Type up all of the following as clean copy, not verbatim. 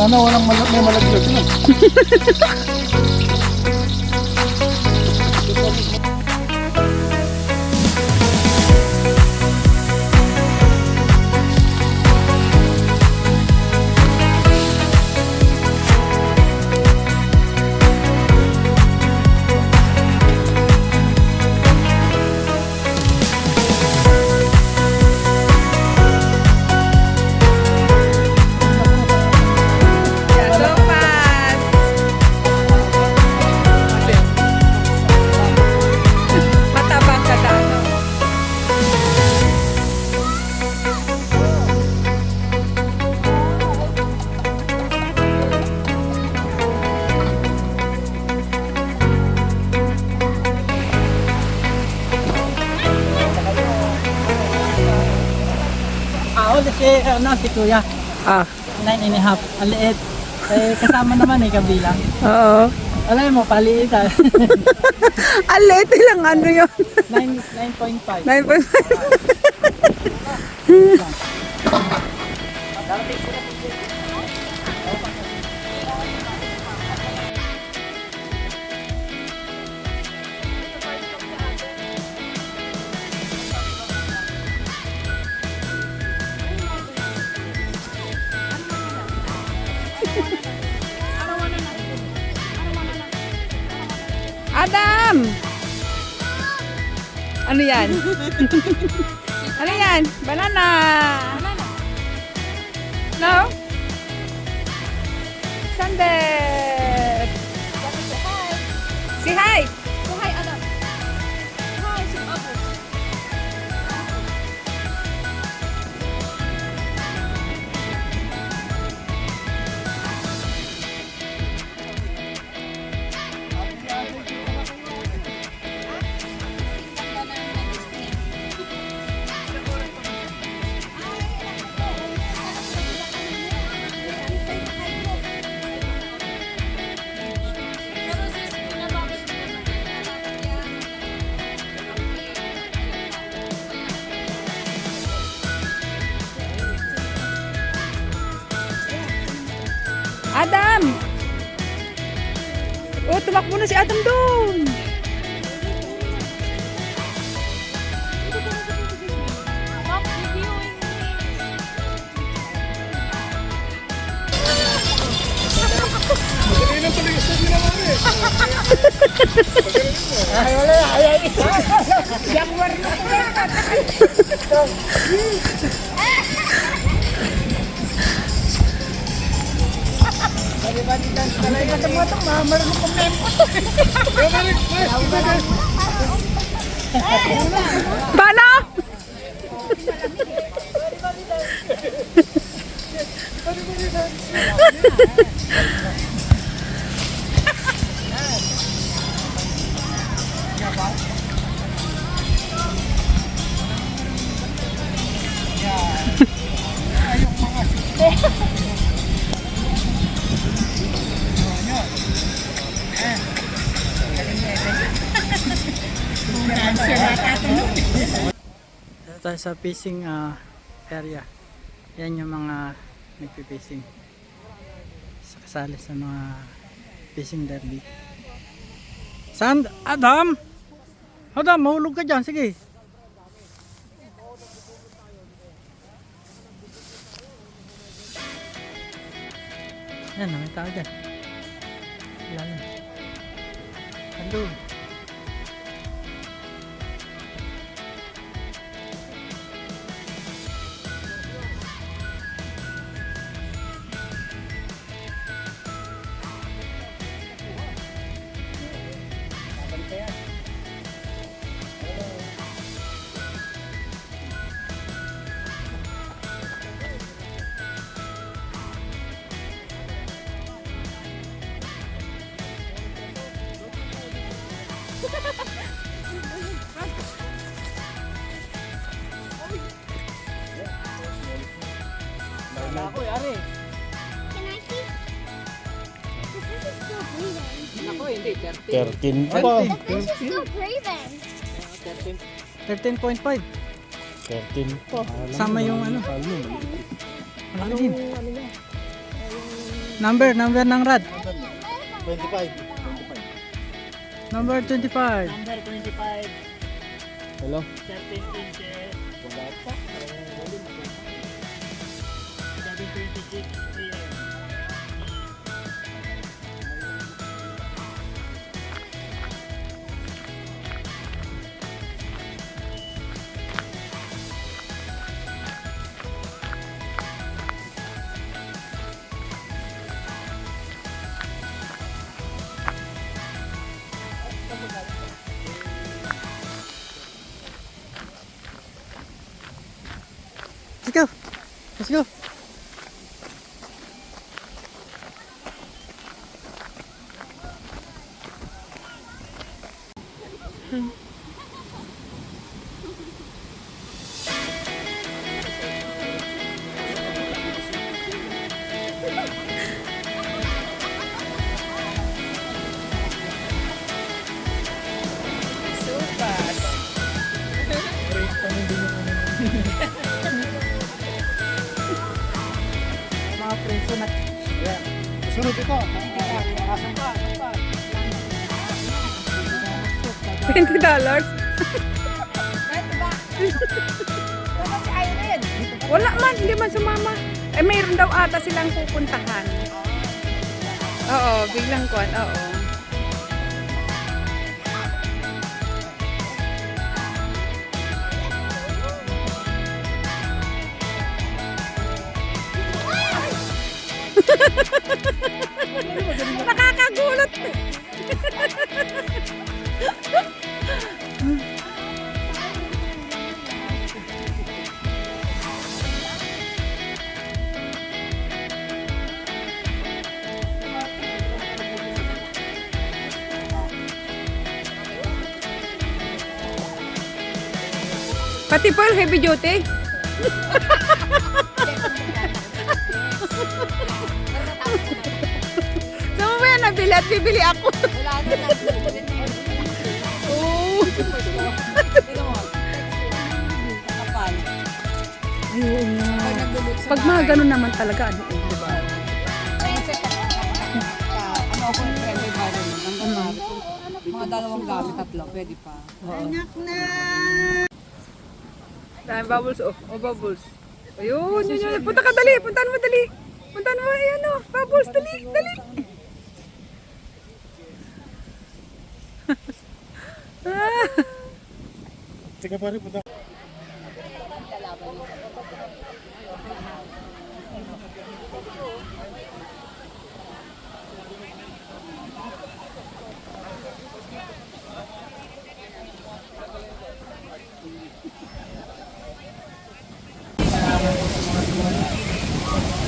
Sana walang may malaglag na. Si Kuya, 9.5, ang liit. Kasama naman kabilang. Oo. Alam mo, paliitan. Ang liit lang, ano yun? 9.5. 9.5. Adam! Ano yan? Ano yan? Banana! No? Sunday! Si hi! Hi, Adam. Hi, si Apple. Adam! Oh, tumakbo na si Adam doon! Paano? Dito tayo sa fishing area. Yan yung mga nagpi-fishing. Kasali sa mga fishing derby. Saan? Adam! Adam, mahulog ka dyan. Sige. Yan, may tao dyan. Lalim. Andun. Ako, yari. Can I see? This is still breathing. Ako, hindi. 13 pa. This is still breathing. 13.5. 13 pa. Sama yung ano. Malaki din. Number ng rad. 25. Number 25. Number 25, Hello? 13 inches, Wala pa. 726 AM. Let's go. Let's go. Mga preso na. Sunod ito. $20. Wala man, hindi man sumama. Eh, mayroon daw ata silang pupuntahan. Oo, biglang kuwan, oo. Nakakagulat. Pati Pearl, heavy duty. Saan mo ba yan nabili at bibili ako? Oo. Ay, oo nga. Pag mga ganun naman talaga, ano eh, di ba? Mga dalawang gamit, tatlo, pwede pa. Dahil bubbles, oh, bubbles. Ayun, yun, yun. Punta ka, dali. Puntahan mo, dali. Puntahan mo, ayan, oh. Bubbles, dali, dali. Sige pare, punta.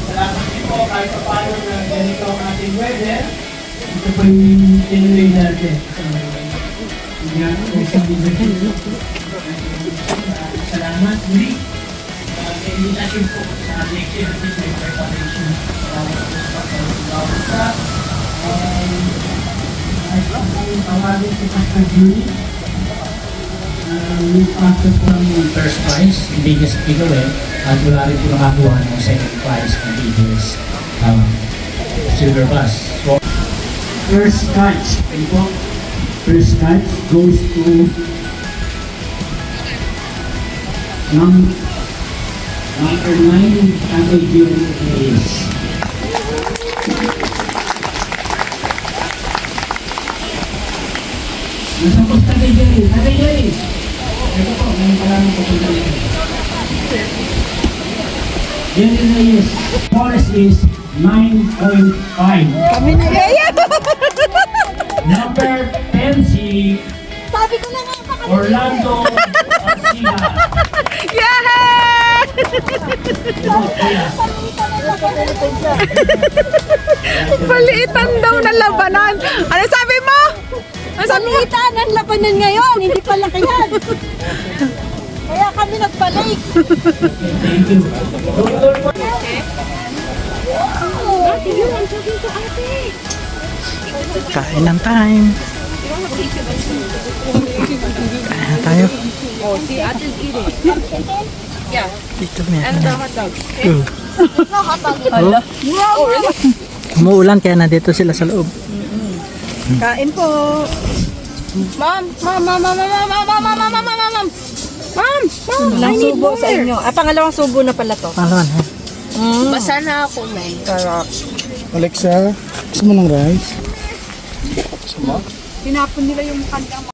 Salamat din po kahit pa paano na ganito ang ating weather. Ito po yung tinuloy natin. Hindi nga po isang bibigyan. Salamat muli. Invitation po sa ating activities may preparation. Salamat po sa pagkakawin sa ay tawagin si Pastor Julie. We passed from first prize, biggest giveaway, at wala rin po nakakuha ng second prize na biggest silver bus. So, first catch, first catch goes to number 9, Tatay Jerry Reyes. Nasapos Tatay Jerry, Tatay Jerry! Ito po, may maraming pupunta rin. Jerry Reyes, force is 9.5. Kami na yan. Number 10 si Sabi ko na nga baka Orlando Garcia. Yay! Paliitan daw na labanan. Ano sabi mo? Ano sabi mo? Palitan ang labanan ngayon, hindi palakihan. Kaya kami nagbalik. Thank you. Ate, yun ang sabihin ko, ate. Kain ng time. Kain na tayo. Oh, si Ate Iri. Dito may And the hot dogs. Oh. Oh, really? Umuulan kaya nandito sila sa loob. Kain po. Ma'am! Ma'am! Ma'am! Ma'am! Ma'am! Ma'am! Ma'am! Ma'am! Ma'am! Ma'am! Ma'am! Ma'am! Ilang subo sa inyo. Pangalawang subo na pala to. Pangalawan, ha? Basa na ako, May. Alexa, gusto mo ng rice? Tinapon nila yung kanilang